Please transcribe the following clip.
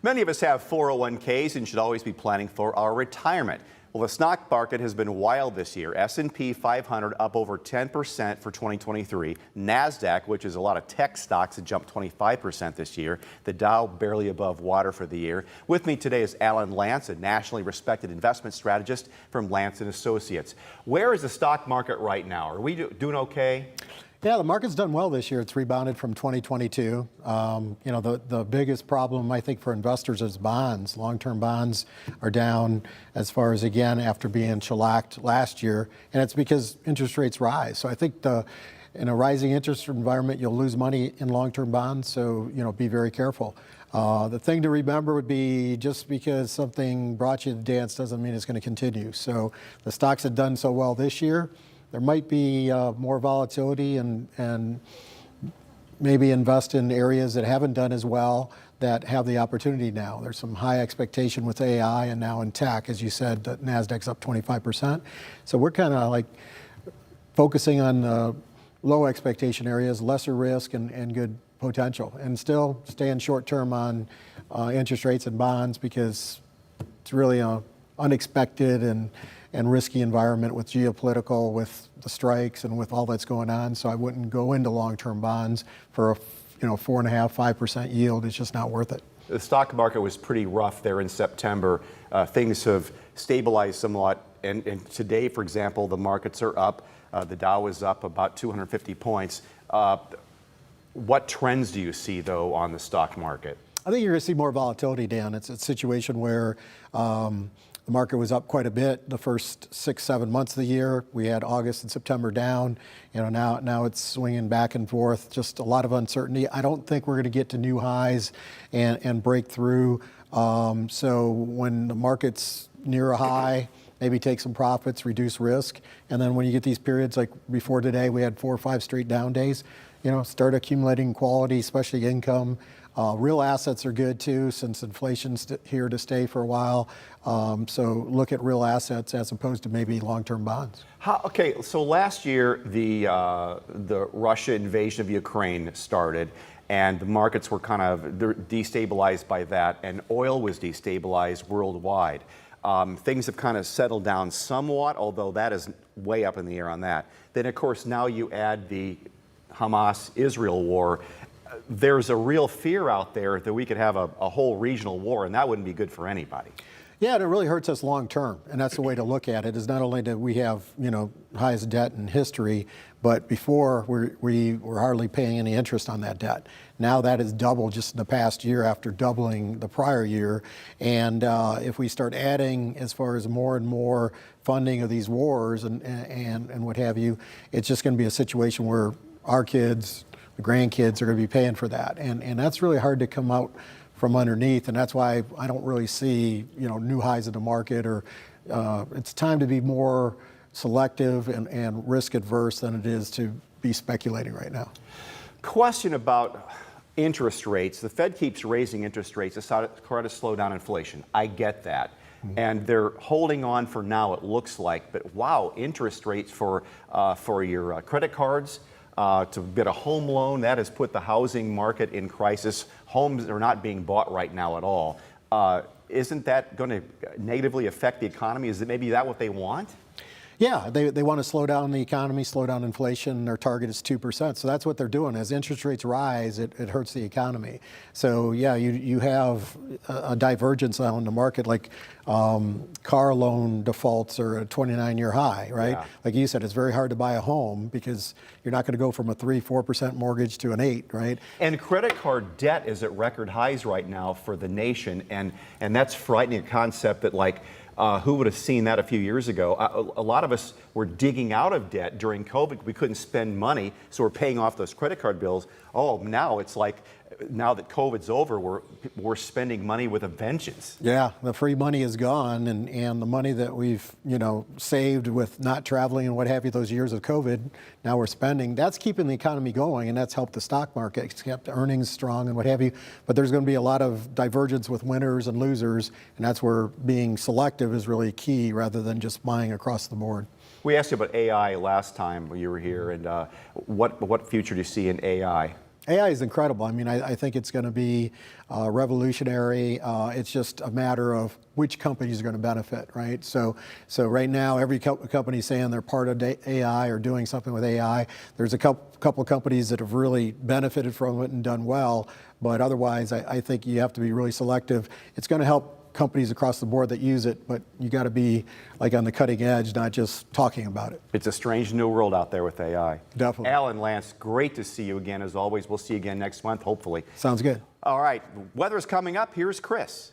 Many of us have 401ks and should always be planning for our retirement. Well, the stock market has been wild this year. S&P 500 up over 10% for 2023. NASDAQ, which is a lot of tech stocks, had jumped 25% this year. The Dow barely above water for the year. With me today is Lancz, a nationally respected investment strategist from Lancz and Associates. Where is the stock market right now? Are we doing okay? Yeah, the market's done well this year. It's rebounded from 2022. The biggest problem, I think, for investors is bonds. Long-term bonds are down as far as, again, after being shellacked last year, and it's because interest rates rise. So I think in a rising interest environment, you'll lose money in long-term bonds, so, be very careful. The thing to remember would be just because something brought you to dance doesn't mean it's going to continue. So the stocks have done so well this year. There might be more volatility and maybe invest in areas that haven't done as well that have the opportunity now. There's some high expectation with AI and now in tech. As you said, NASDAQ's up 25%. So we're kind of like focusing on low expectation areas, lesser risk and good potential, and still staying short term on interest rates and bonds because it's really unexpected and risky environment with geopolitical, with the strikes and with all that's going on. So I wouldn't go into long-term bonds for a 4.5–5% yield. It's just not worth it. The stock market was pretty rough there in September. Things have stabilized somewhat. And today, for example, the markets are up. The Dow is up about 250 points. What trends do you see, though, on the stock market? I think you're going to see more volatility, Dan. It's a situation where the market was up quite a bit the first 6–7 months of the year. We had August and September down. Now it's swinging back and forth. Just a lot of uncertainty. I don't think we're going to get to new highs and break through. So when the market's near a high, maybe take some profits, reduce risk. And then when you get these periods like before today, we had 4 or 5 straight down days. Start accumulating quality, especially income. Real assets are good too, since inflation's here to stay for a while. So look at real assets as opposed to maybe long-term bonds. Okay, so last year the Russia invasion of Ukraine started, and the markets were kind of destabilized by that, and oil was destabilized worldwide. Things have kind of settled down somewhat, although that is way up in the air on that. Then, of course, now you add the Hamas-Israel war. There's a real fear out there that we could have a whole regional war, and that wouldn't be good for anybody. Yeah, and it really hurts us long term, and that's the way to look at it. Is not only do we have highest debt in history, but before we were hardly paying any interest on that debt. Now that is doubled just in the past year after doubling the prior year. And if we start adding as far as more and more funding of these wars and what have you, it's just going to be a situation where our kids, the grandkids, are going to be paying for that, and that's really hard to come out from underneath, and that's why I don't really see new highs in the market. Or it's time to be more selective and risk adverse than it is to be speculating right now. Question about interest rates. The Fed keeps raising interest rates to try to slow down inflation. I get that. Mm-hmm. And they're holding on for now, it looks like. But wow, interest rates for your credit cards, to get a home loan, that has put the housing market in crisis. Homes are not being bought right now at all. Isn't that going to negatively affect the economy? Is it maybe that what they want? Yeah, they want to slow down the economy, slow down inflation. Their target is 2%. So that's what they're doing. As interest rates rise, it hurts the economy. So yeah, you have a divergence on the market, like car loan defaults are a 29-year high, right? Yeah. Like you said, it's very hard to buy a home because you're not going to go from a 3–4% mortgage to an 8%, right? And credit card debt is at record highs right now for the nation, and that's frightening. A concept that who would have seen that a few years ago? A lot of us were digging out of debt during COVID. We couldn't spend money, so we're paying off those credit card bills. Oh, now it's like, now that COVID's over, we're spending money with a vengeance. Yeah, the free money is gone, and the money that we've saved with not traveling and what have you those years of COVID, now we're spending. That's keeping the economy going, and that's helped the stock market. It's kept earnings strong and what have you. But there's going to be a lot of divergence with winners and losers, and that's where being selective is really key rather than just buying across the board. We asked you about AI last time you were here, and what future do you see in AI? AI is incredible. I mean, I think it's going to be revolutionary. It's just a matter of which companies are going to benefit, right? So right now, every company is saying they're part of AI or doing something with AI. There's a couple companies that have really benefited from it and done well, but otherwise, I think you have to be really selective. It's going to help companies across the board that use it, but you got to be like on the cutting edge, not just talking about it. It's a strange new world out there with AI. Definitely. Al and Lance, great to see you again as always. We'll see you again next month, hopefully. Sounds good. All right, weather's coming up. Here's Chris.